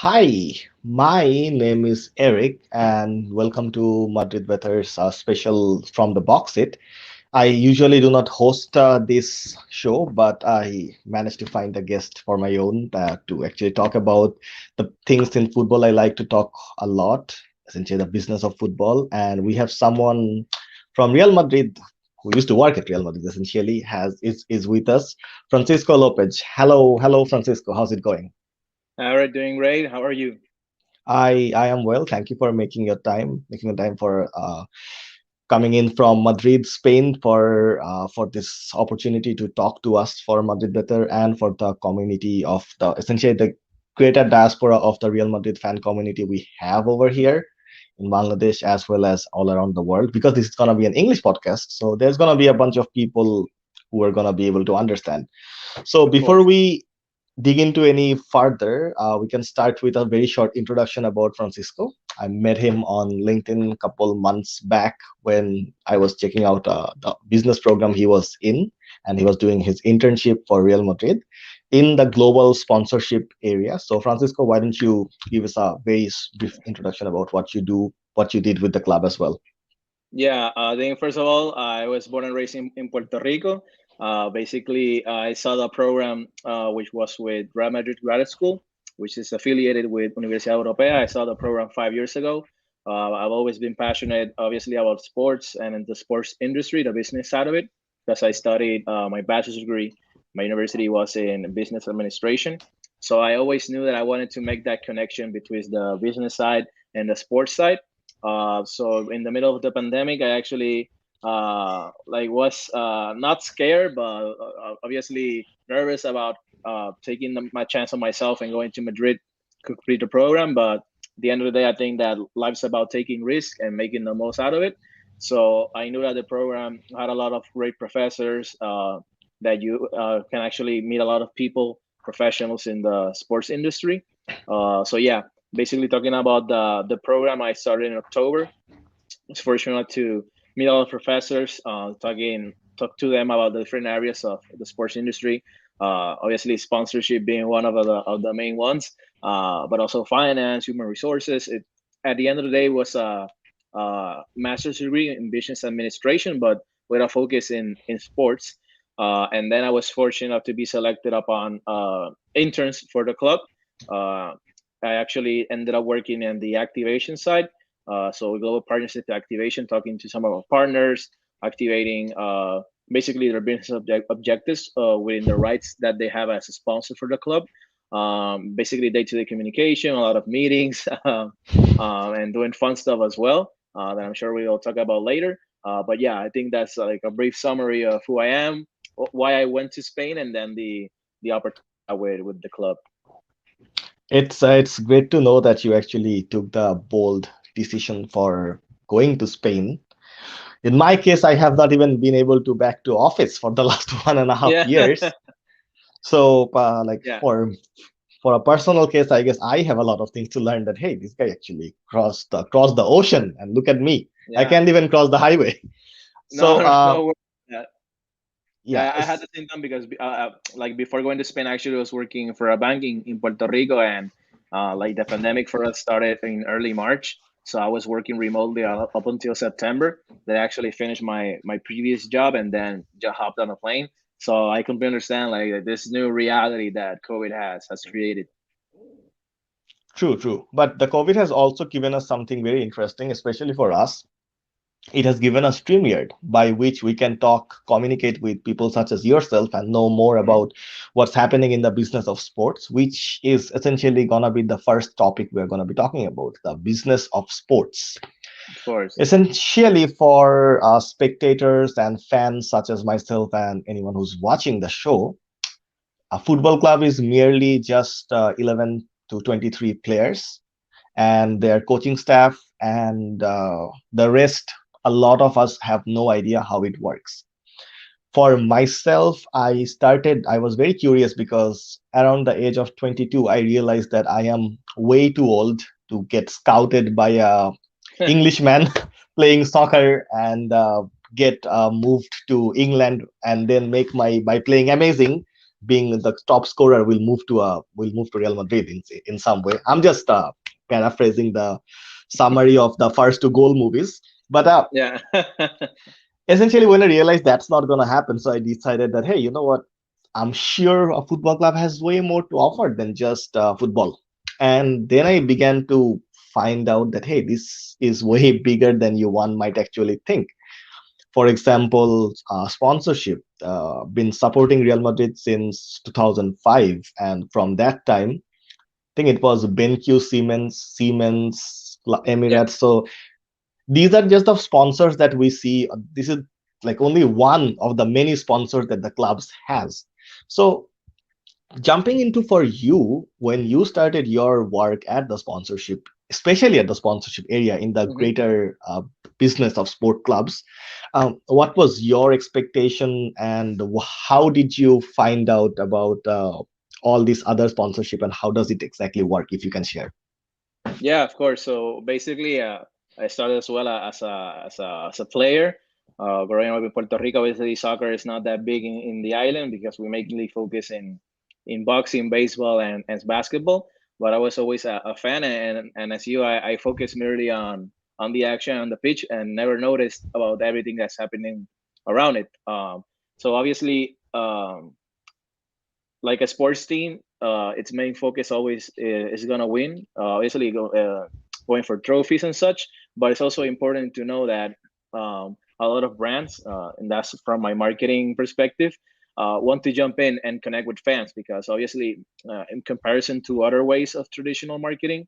Hi, my name is Eric, and welcome to Madrid Betar's special from the box set. I usually do not host this show, but I managed to find a guest for my own to actually talk about the things in football I like to talk a lot, essentially the business of football. And we have someone from Real Madrid who used to work at Real Madrid, essentially, is with us, Francisco Lopez. Hello, Francisco. How's it going? All right, doing great. How are you? I am well. Thank you for making the time for coming in from Madrid, Spain, for this opportunity to talk to us for Madrid Better and for the community of the essentially the greater diaspora of the Real Madrid fan community we have over here in Bangladesh as well as all around the world. Because this is gonna be an English podcast, so there's gonna be a bunch of people who are gonna be able to understand. So Of before course. we dig into any further, we can start with a very short introduction about Francisco. I met him on LinkedIn a couple months back when I was checking out the business program he was in, and he was doing his internship for Real Madrid in the global sponsorship area. So, Francisco, why don't you give us a very brief introduction about what you do, what you did with the club as well? Yeah, then first of all, I was born and raised in Puerto Rico. Basically, I saw the program which was with Real Madrid Grad School, which is affiliated with Universidad Europea. I saw the program 5 years ago. I've always been passionate, obviously, about sports and in the sports industry, the business side of it, because I studied my bachelor's degree. My university was in business administration. So I always knew that I wanted to make that connection between the business side and the sports side. So in the middle of the pandemic, I actually was not scared, but obviously nervous about taking my chance on myself and going to Madrid to complete the program. But at the end of the day, I think that life's about taking risk and making the most out of it. So I knew that the program had a lot of great professors that you can actually meet a lot of people, professionals in the sports industry. So yeah, basically talking about the program I started in October. I was fortunate to meet a lot of professors, talk to them about the different areas of the sports industry. Obviously, sponsorship being one of the main ones, but also finance, human resources. At the end of the day, was a master's degree in business administration, but with a focus in sports. And then I was fortunate enough to be selected upon interns for the club. Uh, I actually ended up working in the activation side. So global partnership activation, talking to some of our partners, activating basically their business objectives within the rights that they have as a sponsor for the club. Basically day-to-day communication, a lot of meetings, and doing fun stuff as well that I'm sure we'll talk about later. But yeah, I think that's like a brief summary of who I am, why I went to Spain, and then the opportunity with the club. It's great to know that you actually took the bold decision for going to Spain. In my case, I have not even been able to back to office for the last 1.5 years. Yeah, So, like yeah, for a personal case, I guess I have a lot of things to learn. That hey, this guy actually crossed the ocean, and look at me, I yeah. can't even cross the highway. So, No, no worries. Yeah. yeah, Yeah, I had the same time because like before going to Spain, I actually was working for a bank in Puerto Rico, and like the pandemic for us started in early March. So I was working remotely up until September. Then I actually finished my previous job and then just hopped on a plane. So I completely understand like this new reality that COVID has created. true. But the COVID has also given us something very interesting, especially for us. It has given us StreamYard, by which we can talk, communicate with people such as yourself, and know more about what's happening in the business of sports, which is essentially going to be the first topic we're going to be talking about, the business of sports. Of course. Essentially, for spectators and fans such as myself and anyone who's watching the show, a football club is merely just 11 to 23 players and their coaching staff, and the rest, a lot of us have no idea how it works. For myself, I was very curious because around the age of 22, I realized that I am way too old to get scouted by a Englishman playing soccer and get moved to England and then make my by playing amazing. being the top scorer will move to Real Madrid in some way. I'm just paraphrasing the summary of the first two goal movies, but Yeah. essentially when I realized that's not going to happen, so I decided that, hey, you know what, I'm sure a football club has way more to offer than just football. And then I began to find out that, hey, this is way bigger than you one might actually think. For example, sponsorship. Been supporting Real Madrid since 2005, and from that time, I think it was BenQ, Siemens, Yep. Emirates. So these are just the sponsors that we see. This is like only one of the many sponsors that the clubs has. So jumping into for you, when you started your work at the sponsorship, especially at the sponsorship area in the Mhm. greater business of sport clubs, what was your expectation, and how did you find out about all this other sponsorship, and how does it exactly work, if you can share? Yeah, of course. So basically, I started as well as a player. Growing up in Puerto Rico, obviously soccer is not that big in the island because we mainly focus in boxing, baseball, and basketball. But I was always a fan, and as you, I focused merely on the action on the pitch and never noticed about everything that's happening around it. So obviously, like a sports team, its main focus always is gonna win. Obviously, going for trophies and such, but it's also important to know that a lot of brands, and that's from my marketing perspective, want to jump in and connect with fans because obviously, in comparison to other ways of traditional marketing,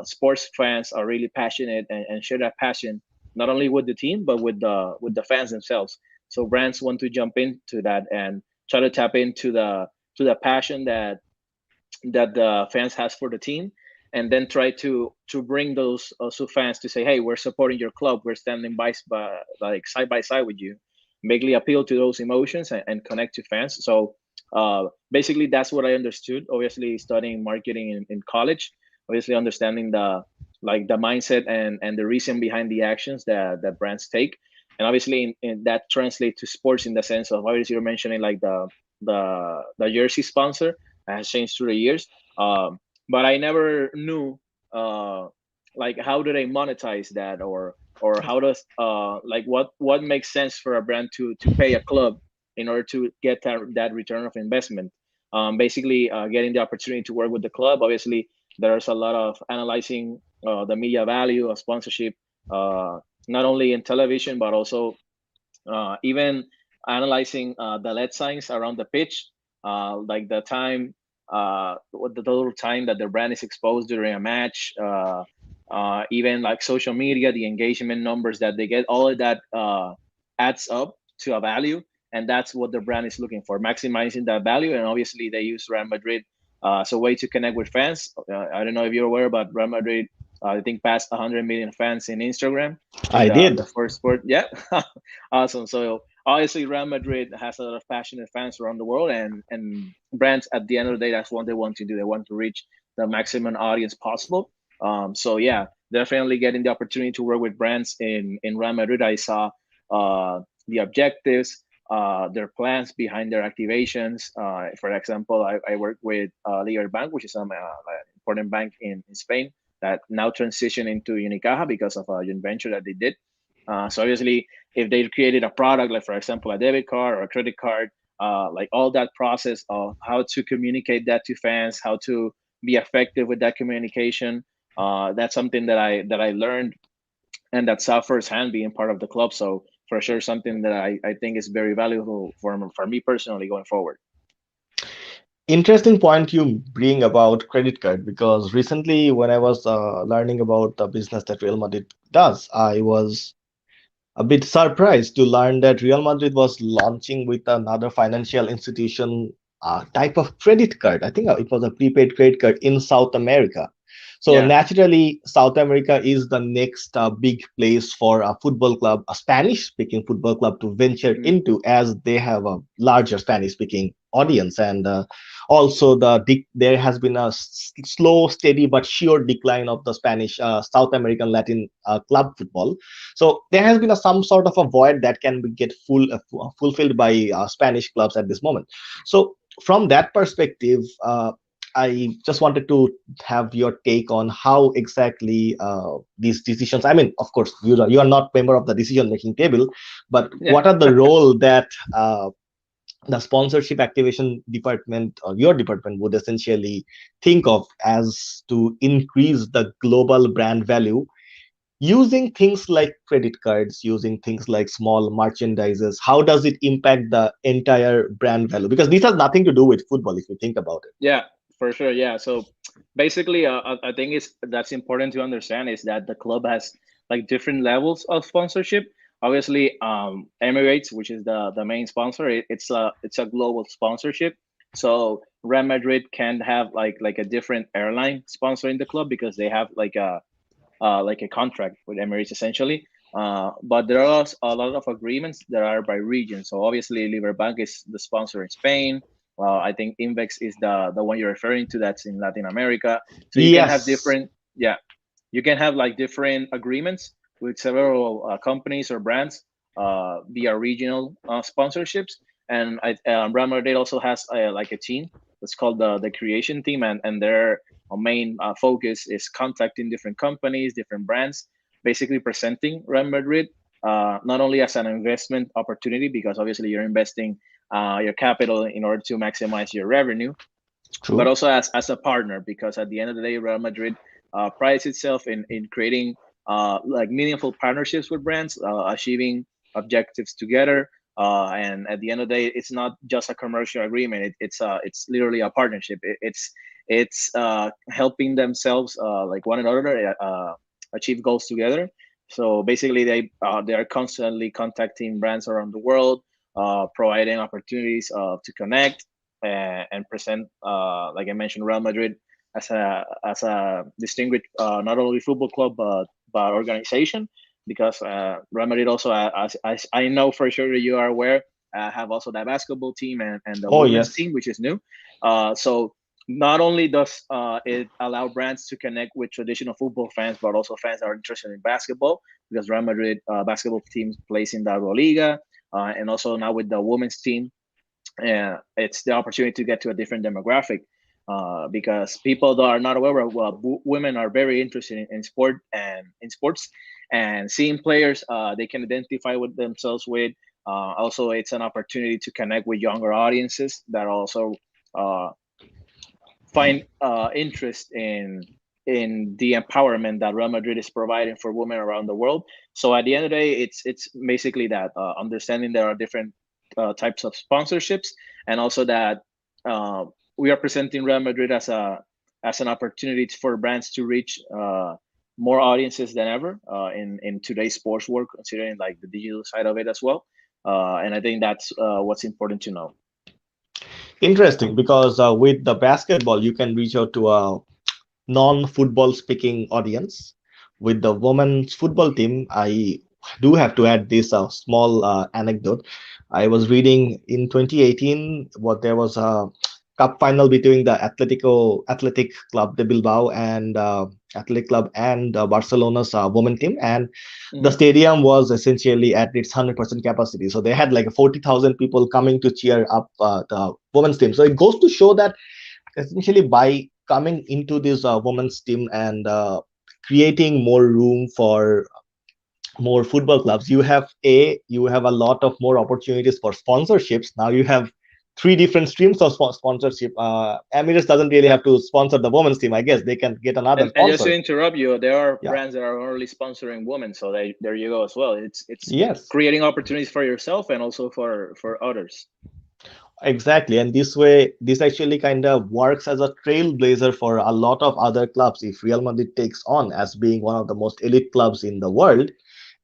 sports fans are really passionate and share that passion not only with the team but with the fans themselves. So brands want to jump into that and try to tap into the passion that the fans has for the team, and then try to bring those also fans to say, hey, we're supporting your club, we're standing by like side by side with you, mainly appeal to those emotions and connect to fans. So basically that's what I understood, obviously studying marketing in college, obviously understanding the mindset and the reason behind the actions that brands take. And obviously in that translate to sports in the sense of obviously you're mentioning like the jersey sponsor has changed through the years. But I never knew uh, like how do they monetize that, or how does like what makes sense for a brand to pay a club in order to get that return of investment. Basically, getting the opportunity to work with the club. Obviously, there's a lot of analyzing the media value of sponsorship, uh, not only in television but also even analyzing the lead signs around the pitch, like the time, what the total time that the brand is exposed during a match, even like social media, the engagement numbers that they get, all of that adds up to a value, and that's what the brand is looking for, maximizing that value. And obviously, they use Real Madrid as a way to connect with fans. I don't know if you're aware, but Real Madrid, I think, passed 100 million fans in Instagram in I the did. first sport. Yeah, awesome. So obviously, Real Madrid has a lot of passionate fans around the world, and brands at the end of the day, that's what they want to do. They want to reach the maximum audience possible. So yeah, definitely getting the opportunity to work with brands in Real Madrid. I saw the objectives, their plans behind their activations. For example, I work with Liga Bank, which is an important bank in Spain that now transitioned into Unicaja because of a joint venture that they did. So obviously, if they created a product, like for example, a debit card or a credit card, like all that process of how to communicate that to fans, how to be effective with that communication, that's something that I learned and that saw firsthand being part of the club. So for sure, something that I think is very valuable for me personally going forward. Interesting point you bring about credit card, because recently when I was learning about the business that Real Madrid does, I was a bit surprised to learn that Real Madrid was launching with another financial institution type of credit card. I think it was a prepaid credit card in South America. So Yeah. naturally, South America is the next big place for a football club, a Spanish-speaking football club, to venture Mhm. into, as they have a larger Spanish-speaking audience. And also, there has been a slow, steady but sure decline of the Spanish, South American, Latin club football. So there has been some sort of a void that can be fulfilled by Spanish clubs at this moment. So from that perspective, I just wanted to have your take on how exactly these decisions. I mean, of course, you are not member of the decision making table, but Yeah. what are the role that the sponsorship activation department or your department would essentially think of as to increase the global brand value using things like credit cards, using things like small merchandises? How does it impact the entire brand value? Because this has nothing to do with football, if you think about it. Yeah, for sure. Yeah. So basically, I think it's that's important to understand is that the club has like different levels of sponsorship. Obviously, Emirates, which is the main sponsor, it's a global sponsorship. So Real Madrid can have like a different airline sponsoring the club because they have like a contract with Emirates essentially. But there are a lot of agreements that are by region. So obviously, Liberbank is the sponsor in Spain. I think Invex is the one you're referring to. That's in Latin America. So you can have Yes, different, yeah, you can have like different agreements with several companies or brands via regional sponsorships. And Real Madrid also has like a team that's called the creation team, and their main focus is contacting different companies, different brands, basically presenting Real Madrid not only as an investment opportunity because obviously you're investing your capital in order to maximize your revenue, but true. also as a partner because at the end of the day, Real Madrid prides itself in creating like meaningful partnerships with brands, achieving objectives together. And at the end of the day, it's not just a commercial agreement. It's literally a partnership. It's helping themselves like one another achieve goals together. So basically, they are constantly contacting brands around the world, providing opportunities to connect and present, like I mentioned, Real Madrid as a distinguished not only football club but organization. Because Real Madrid also, as I know for sure that you are aware, have also that basketball team and the Oh, women's yes. team, which is new. So not only does it allow brands to connect with traditional football fans, but also fans that are interested in basketball, because Real Madrid basketball team plays in the La Liga, and also now with the women's team, it's the opportunity to get to a different demographic because people that are not aware of women are very interested in sports and seeing players they can identify with themselves with. Also, it's an opportunity to connect with younger audiences that also uh, find interest in the empowerment that Real Madrid is providing for women around the world. So at the end of the day, it's basically that understanding there are different types of sponsorships, and also that uh, we are presenting Real Madrid as an opportunity for brands to reach more audiences than ever in today's sports world, considering like the digital side of it as well. And I think that's what's important to know. Interesting, because with the basketball, you can reach out to a non-football speaking audience. With the women's football team, I do have to add this small anecdote. I was reading in 2018 what there was a cup final between the Athletic Club de Bilbao and Athletic Club and Barcelona's women team, and the Hmm. stadium was essentially at its 100% capacity. So they had like 40,000 people coming to cheer up the women's team. So it goes to show that essentially by coming into this women's team and creating more room for more football clubs, you have a lot of more opportunities for sponsorships. Now you have three different streams of sponsorship. Emirates doesn't really Yeah. have to sponsor the women's team. I guess they can get another And just to sponsor. interrupt you, there are Yeah. brands that are only sponsoring women, so there you go as well. It's Yes. creating opportunities for yourself and also for others. Exactly, and this way, this actually kind of works as a trailblazer for a lot of other clubs. If Real Madrid takes on as being one of the most elite clubs in the world,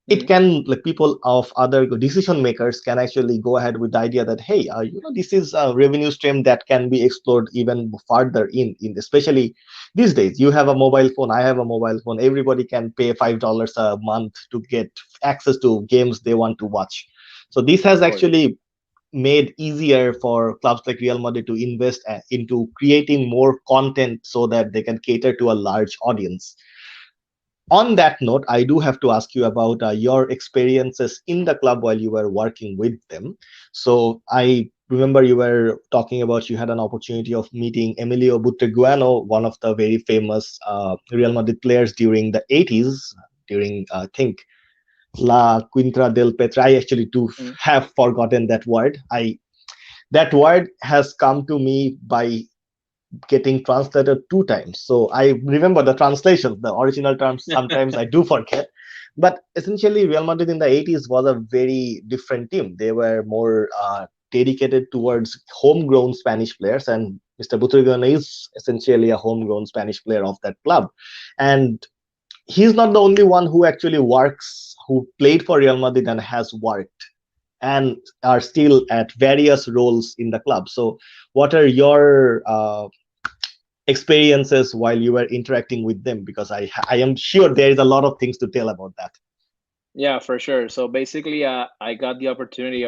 it Mm, can, like, people of other decision makers can actually go ahead with the idea that, hey, this is a revenue stream that can be explored even further in especially these days. You have a mobile phone, I have a mobile phone, everybody can pay $5 a month to get access to games they want to watch. So this has of course. actually made easier for clubs like Real Madrid to invest into creating more content so that they can cater to a large audience. On that note, I do have to ask you about your experiences in the club while you were working with them. So I remember you were talking about you had an opportunity of meeting Emilio Butragueño, one of the very famous Real Madrid players during the 80s, during I think La Quinta del Petra. I actually do Mm. have forgotten that word. I That word has come to me by getting translated two times. So I remember the translations, the original terms. Sometimes I do forget. But essentially, Real Madrid in the 80s was a very different team. They were more dedicated towards homegrown Spanish players, and Mr. Butragueño is essentially a homegrown Spanish player of that club. And he's not the only one who actually works, who played for Real Madrid and has worked and are still at various roles in the club. So, what are your experiences while you were interacting with them? Because I am sure there is a lot of things to tell about that. Yeah, for sure. So basically, I got the opportunity,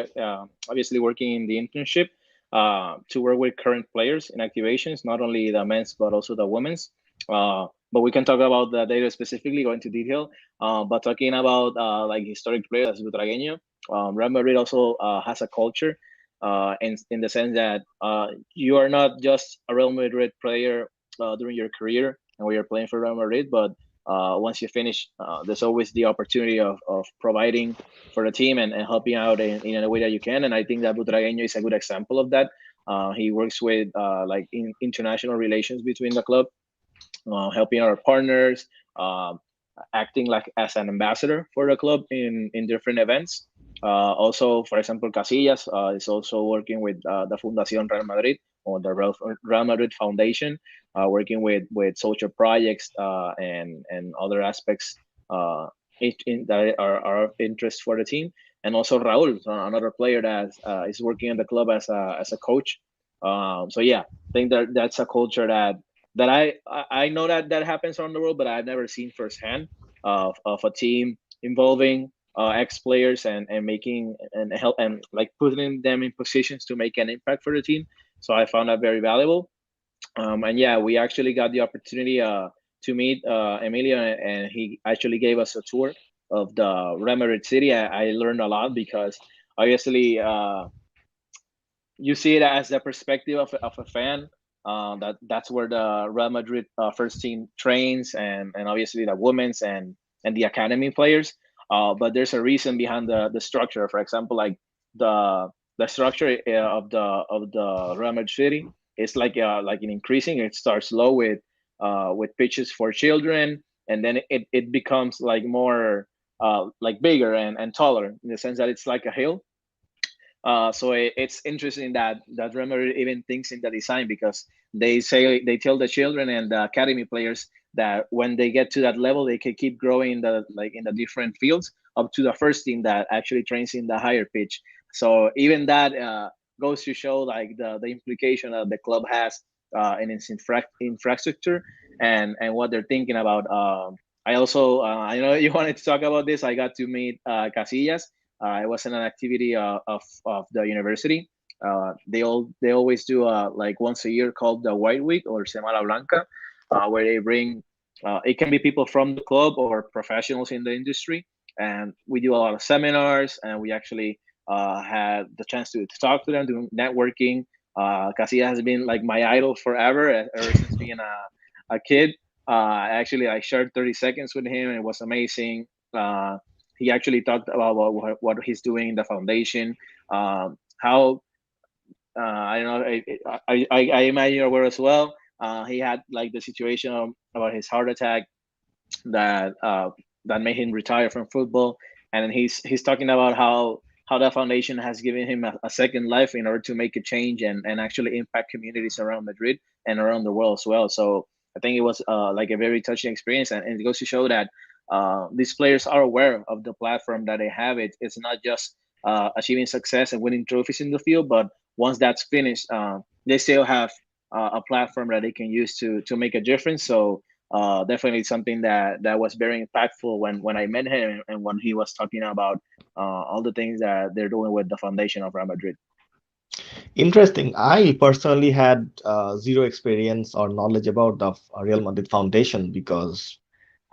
obviously working in the internship, to work with current players in activations, not only the men's but also the women's. But we can talk about the data specifically, go into detail. But talking about like historic players as Butragueño, Real Madrid also has a culture, in the sense that you are not just a Real Madrid player during your career and when you're playing for Real Madrid, but once you finish, there's always the opportunity of providing for the team and helping out in a way that you can. And I think that Butragueño is a good example of that. He works with like international relations between the club, helping our partners, acting like as an ambassador for the club in different events. Also, for example, Casillas is also working with the Fundación Real Madrid or the Real Madrid Foundation, working with social projects and other aspects that are of interest for the team. And also Raúl, another player that is working in the club as a coach. So yeah, I think that that's a culture that I know that happens around the world, but I've never seen firsthand of a team involving ex players and making and help and like putting them in positions to make an impact for the team. So I found that very valuable. And yeah, we actually got the opportunity to meet Emilio, and he actually gave us a tour of the Real Madrid city. I learned a lot because obviously you see it as the perspective of a fan. That's where the Real Madrid first team trains, and obviously the women's and the academy players. But there's a reason behind the structure. For example, like the the structure of the Real Madrid city is like an increasing. It starts low with pitches for children, and then it becomes like more like bigger and taller in the sense that it's like a hill. So it's interesting that Remember even thinks in the design because they tell the children and the academy players that when they get to that level they can keep growing in the different fields up to the first team that actually trains in the higher pitch. So even that goes to show like the implication that the club has in its infrastructure and what they're thinking about. I also I know you wanted to talk about this. I got to meet Casillas. It was an activity of the university. They always do like once a year called the White Week or Semana Blanca, where they bring it can be people from the club or professionals in the industry, and we do a lot of seminars, and we actually had the chance to talk to them, do networking. Casilla has been like my idol forever, ever since being a kid. Actually, I shared 30 seconds with him, and it was amazing. He actually talked about what he's doing in the foundation, how I don't know. I imagine you're aware as well. He had like the situation about his heart attack that that made him retire from football, and then he's talking about how that foundation has given him a second life in order to make a change and actually impact communities around Madrid and around the world as well. So I think it was like a very touching experience, and it goes to show that these players are aware of the platform that they have. It's not just achieving success and winning trophies in the field, but once that's finished, they still have a platform that they can use to make a difference. So definitely something that was very impactful when I met him and when he was talking about all the things that they're doing with the foundation of Real Madrid. Interesting. I personally had zero experience or knowledge about the Real Madrid Foundation because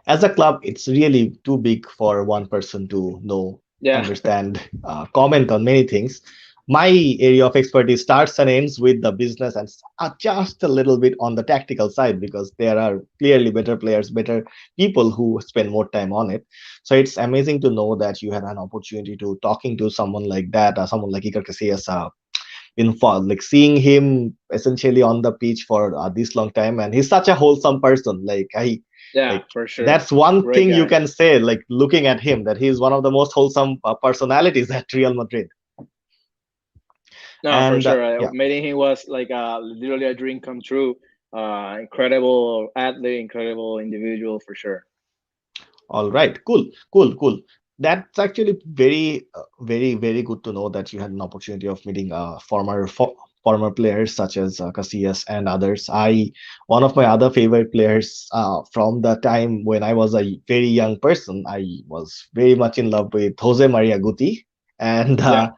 as a club, it's really too big for one person to know, Yeah. understand, comment on many things. my area of expertise starts and ends with the business and just a little bit on the tactical side, because there are clearly better players, better people who spend more time on it. So it's amazing to know that you had an opportunity to talking to someone like that, someone like Iker Casillas, in fall, like seeing him essentially on the pitch for this long time, and he's such a wholesome person. Yeah, Like for sure. that's one Great thing you guy. can say, like looking at him, that he's one of the most wholesome personalities at Real Madrid. No, for And sure. yeah. Meeting him was like literally a dream come true. Incredible athlete, incredible individual for sure. All right, cool, cool, cool. That's actually very good to know that you had an opportunity of meeting former players such as Casillas and others. One of my other favorite players from the time when I was a very young person, I was very much in love with Jose Maria Guti, and Yeah.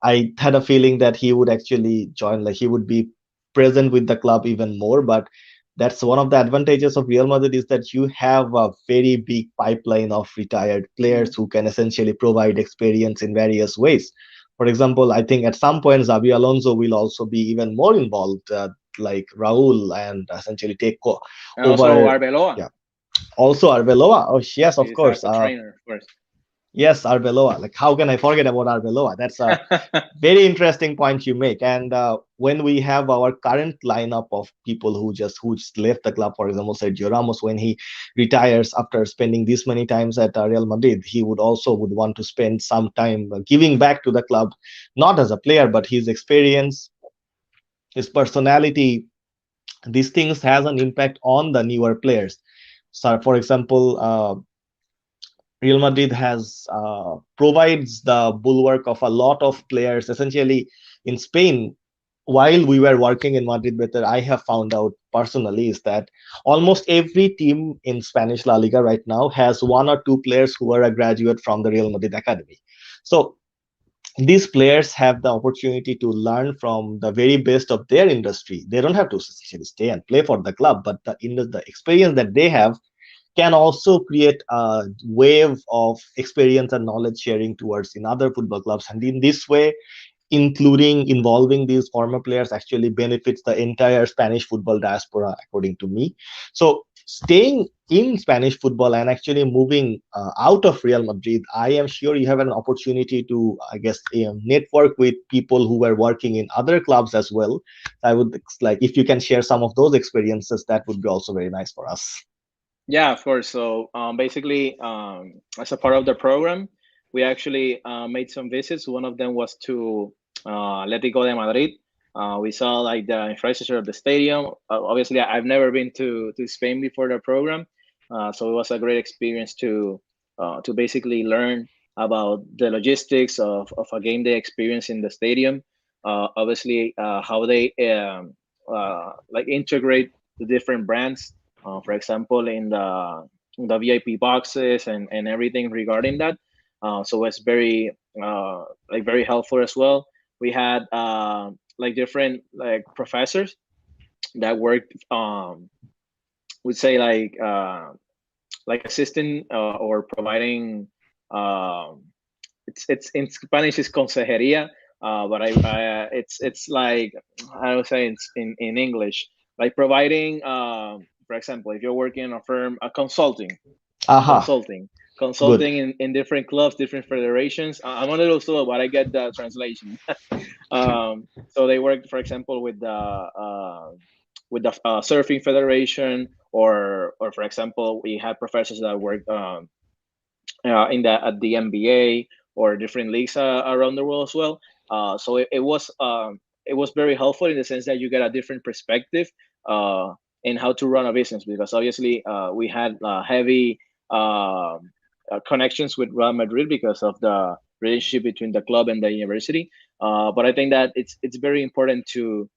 I had a feeling that he would actually join, like he would be present with the club even more. But that's one of the advantages of Real Madrid, is that you have a very big pipeline of retired Mhm. players who can essentially provide experience in various ways. For example, I think at some point Xabi Alonso will also be even more involved, like Raul, and essentially And also over. Arbeloa. Yeah. Also Arbeloa. Oh yes, of He's a course. trainer, of course. Yes, Arbeloa. Like how can I forget about Arbeloa? That's a very interesting point you make. And when we have our current lineup of people who just left the club, for example, Sergio Ramos, when he retires after spending this many times at Real Madrid, he would want to spend some time giving back to the club, not as a player, but his experience, his personality. These things has an impact on the newer players. So, for example, Real Madrid has provides the bulwark of a lot of players. Essentially, in Spain, while we were working in Madrid Betar, I have found out personally is that almost every team in Spanish La Liga right now has one or two players who are a graduate from the Real Madrid academy. So these players have the opportunity to learn from the very best of their industry. They don't have to essentially stay and play for the club, but the experience that they have can also create a wave of experience and knowledge sharing towards in other football clubs. And in this way, including involving these former players actually benefits the entire Spanish football diaspora, according to me. So staying in Spanish football and actually moving out of Real Madrid, I am sure you have an opportunity to, I guess, network with people who were working in other clubs as well. I would like if you can share some of those experiences, that would be also very nice for us. Yeah, of course. So basically, as a part of the program, we actually made some visits. One of them was to Atlético de Madrid. We saw like the infrastructure of the stadium. Obviously, I've never been to Spain before the program, so it was a great experience to basically learn about the logistics of a game day experience in the stadium. Obviously, how they like integrate the different brands, for example, in the VIP boxes and everything regarding that. So it's very like very helpful as well. We had like different like professors that worked would say like assisting or providing it's in Spanish is consejería, but I it's like I would say it's in English, like providing for example, if you're working in a firm, a Aha, consulting good. consulting in different clubs, different federations. I'm a little slow, but I get the translation. So they work, for example, with the surfing federation, or for example, we had professors that work in the at the NBA or different leagues around the world as well. So it was very helpful in the sense that you get a different perspective uh, in how to run a business, because obviously we had heavy connections with Real Madrid because of the relationship between the club and the university. But I think that it's very important to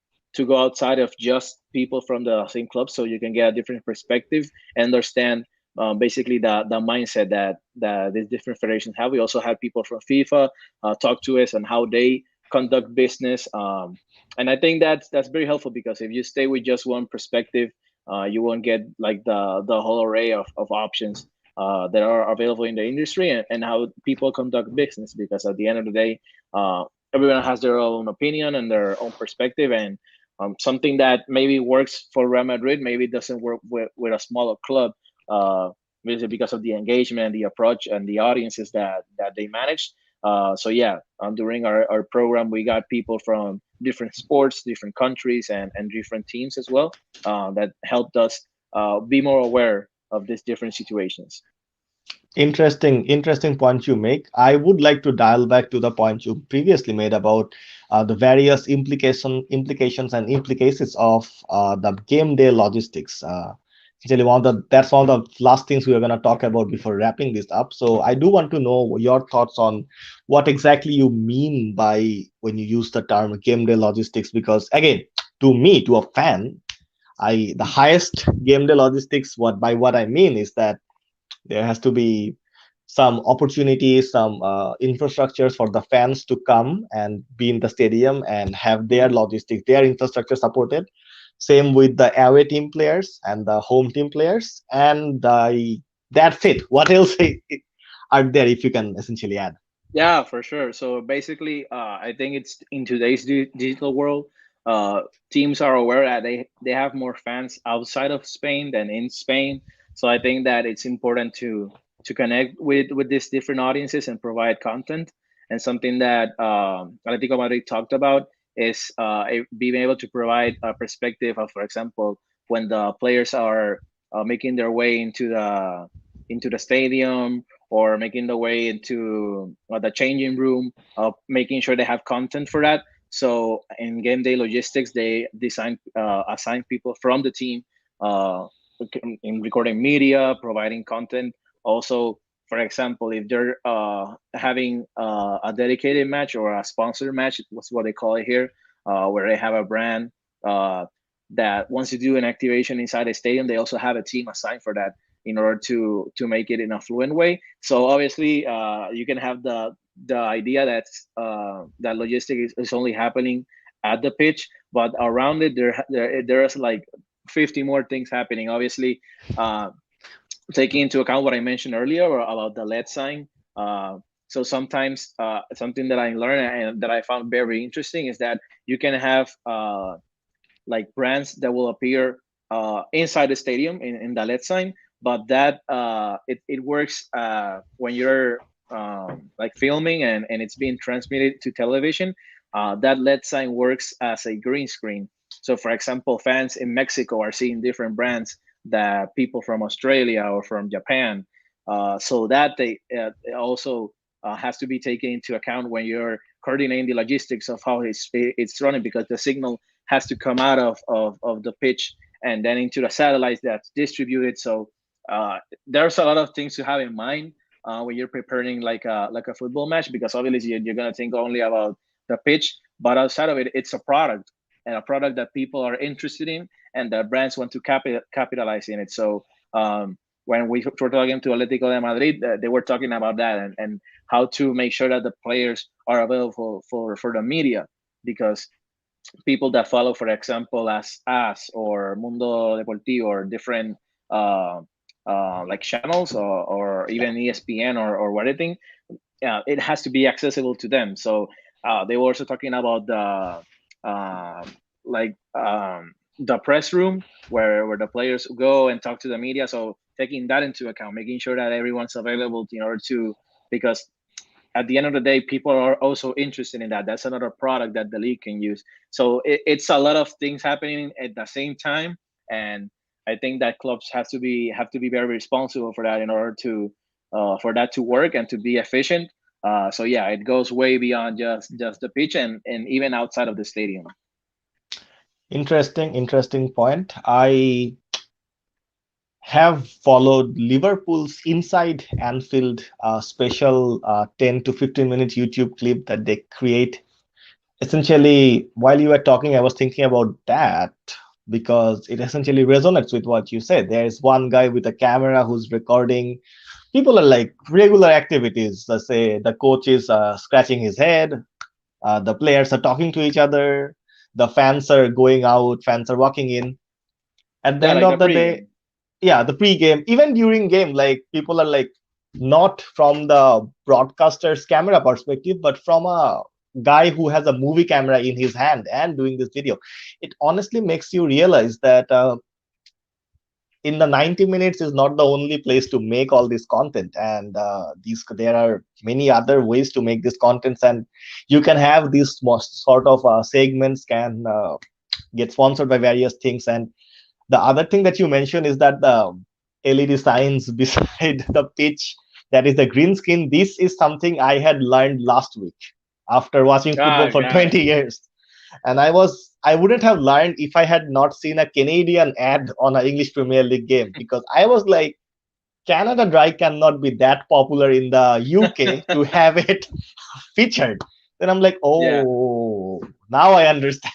go outside of just people from the same club, so you can get a different perspective and understand basically the mindset that these different federations have. We also have people from FIFA talk to us on how they conduct business, and I think that's very helpful, because if you stay with just one perspective, you won't get like the whole array of options that are available in the industry, and how people conduct business. Because at the end of the day, everyone has their own opinion and their own perspective, and something that maybe works for Real Madrid maybe doesn't work with a smaller club, uh, basically because of the engagement, the approach, and the audiences that they manage. So yeah, during our program, we got people from different sports, different countries, and different teams as well, that helped us be more aware of these different situations. Interesting point you make. I would like to dial back to the point you previously made about the various implications and implications of the game day logistics. Actually, that's one of the last things we are going to talk about before wrapping this up. So I do want to know your thoughts on what exactly you mean by when you use the term game day logistics, because again, to me, to a fan, I the highest game day logistics, what I mean is that there has to be some opportunities, some infrastructures for the fans to come and be in the stadium and have their Mhm. logistics, their infrastructure supported. Same with the away team players and the home team players. And that's it. What else are there if you can essentially add? Yeah, for sure. So basically, I think it's in today's digital world, uh, teams are aware that they have more fans outside of Spain than in Spain. So I think that it's important to connect with these different audiences and provide content. And something that Atletico Madrid talked about is being able to provide a perspective of, for example, when the players are making their way into the stadium, or making the way into the changing room, making sure they have content for that. So in game day logistics, they assign people from the team uh, in recording media, providing content. Also, for example, if they're having a dedicated match or a sponsored match, what's what they call it here, where they have a brand uh, that once you do an activation inside a stadium, they also have a team assigned for that in order to make it in a fluent way. So obviously, you can have the idea that that logistics is only happening at the pitch, but around it there's like 50 more things happening. Obviously, uh, taking into account what I mentioned earlier about the lead sign. So sometimes something that I learned and that I found very interesting is that you can have like brands that will appear inside the stadium in the LED sign, but that it works when you're like filming and it's being transmitted to television. That LED sign works as a green screen. So, for example, fans in Mexico are seeing different brands that people from Australia or from Japan. So that they also has to be taken into account when you're coordinating the logistics of how it's running, because the signal has to come out of the pitch and then into the satellites that's distributed. So there's a lot of things to have in mind when you're preparing like a football match, because obviously you're going to think only about the pitch, but outside of it, it's a product, and a product that people are interested in and that brands want to capitalize in it. So when we were talking to Atletico de Madrid, they were talking about that, and how to make sure that the players are available for the media, because people that follow, for example, as us or Mundo Deportivo or different uh, like channels, or even ESPN or what I think, it has to be accessible to them. So they were also talking about like the press room where the players go and talk to the media. So taking that into account, making sure that everyone's available in order to, because at the end of the day, people are also interested in that. That's another product that the league can use. So it's a lot of things happening at the same time, and I think that clubs have to be very responsible for that in order to for that to work and to be efficient. So yeah, it goes way beyond just the pitch, and even outside of the stadium. Interesting point. I have followed Liverpool's Inside Anfield special 10 to 15 minutes YouTube clip that they create. Essentially, while you were talking, I was thinking about that because it essentially resonates with what you said. There is one guy with a camera who's recording. People are like regular activities. Let's say the coach is scratching his head, the players are talking to each other, the fans are going out, fans are walking in. At the Yeah, end like the of the day, pregame. yeah, the pre-game, even during game, like people are like not from the broadcaster's camera perspective, but from a guy who has a movie camera in his hand and doing this video. It honestly makes you realize that in the 90 minutes is not the only place to make all this content, and there are many other ways to make this contents, and you can have these sort of segments can get sponsored by various things. And the other thing that you mentioned is that the LED signs beside the pitch, that is the green screen. This is something I had learned last week after watching football Ah, for got it. 20 years. And I wouldn't have learned if I had not seen a Canadian ad on an English Premier League game, because I was like, Canada Dry cannot be that popular in the UK to have it featured. Then I'm like, Yeah. oh, now I understand.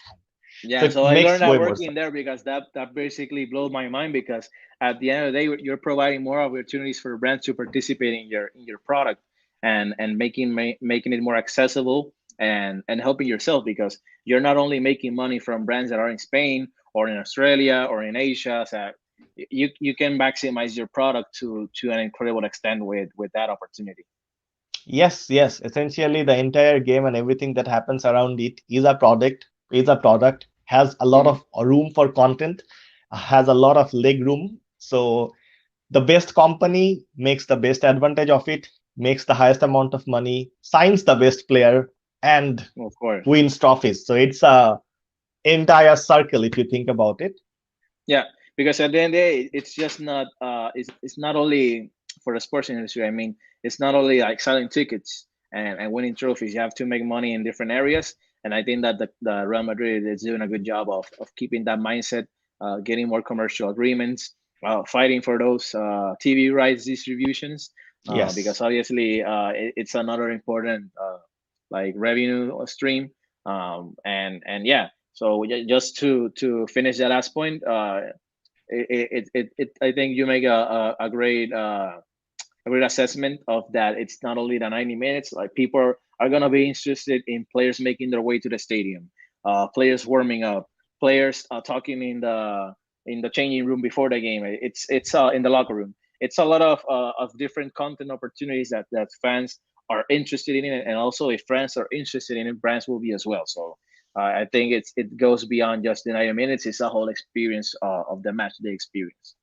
So Yeah, it so I makes learned that way more working there sense. because that basically blew my mind because at the end of the day you're providing more opportunities for brands to participate in your product and making it more accessible and helping yourself because you're not only making money from brands that are in Spain or in Australia or in Asia, so you can maximize your product to an incredible extent with that opportunity. Yes, yes. Essentially, the entire game and everything that happens around it is a product, has a lot Hmm. of room for content, has a lot of leg room. So the best company makes the best advantage of it, makes the highest amount of money, signs the best player, and Of course. wins trophies. So it's a entire circle if you think about it. Yeah, because at the end of the day, it's just not it's not only for the sports industry. I mean, it's not only like selling tickets and winning trophies. You have to make money in different areas, and I think that the Real Madrid is doing a good job of keeping that mindset, getting more commercial agreements, fighting for those TV rights distributions, because Yes, obviously it's another important like revenue stream, and yeah. So just to finish that last point, I think you make a great assessment of that. It's not only the 90 minutes. Like people are gonna be interested in players making their way to the stadium, players warming up, players talking in the changing room before the game. It's in the locker room. It's a lot of different content opportunities that fans are interested in, and also if fans are interested in it, brands will be as well. So I think it goes beyond just the 90 minutes. It's a whole experience of the match day experience.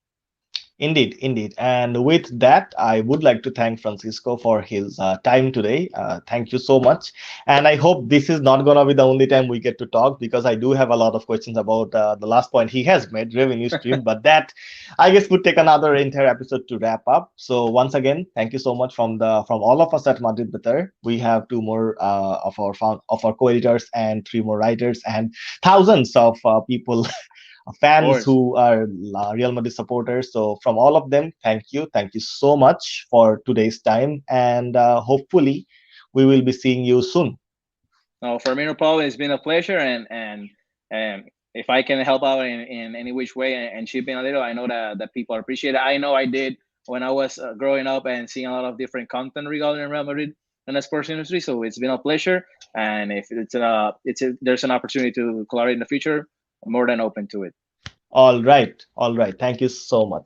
indeed, indeed. And with that, I would like to thank Francisco for his time today. Thank you so much. And I hope this is not going to be the only time we get to talk, because I do have a lot of questions about the last point he has made, revenue stream. But that, I guess, would take another entire episode to wrap up. So once again, thank you so much from all of us at Madrid Betar. We have two more of our co-editors and three more writers and thousands of people Of fans course. who are Real Madrid supporters. So from all of them, thank you so much for today's time, and hopefully we will be seeing you soon. No, for me, no problem. It's been a pleasure, and if I can help out in any which way and chip in a little, I know that people appreciate it. I know I did when I was growing up and seeing a lot of different content regarding Real Madrid and the sports industry. So it's been a pleasure, and if there's an opportunity to collaborate in the future, I'm more than open to it. All right, all right. Thank you so much.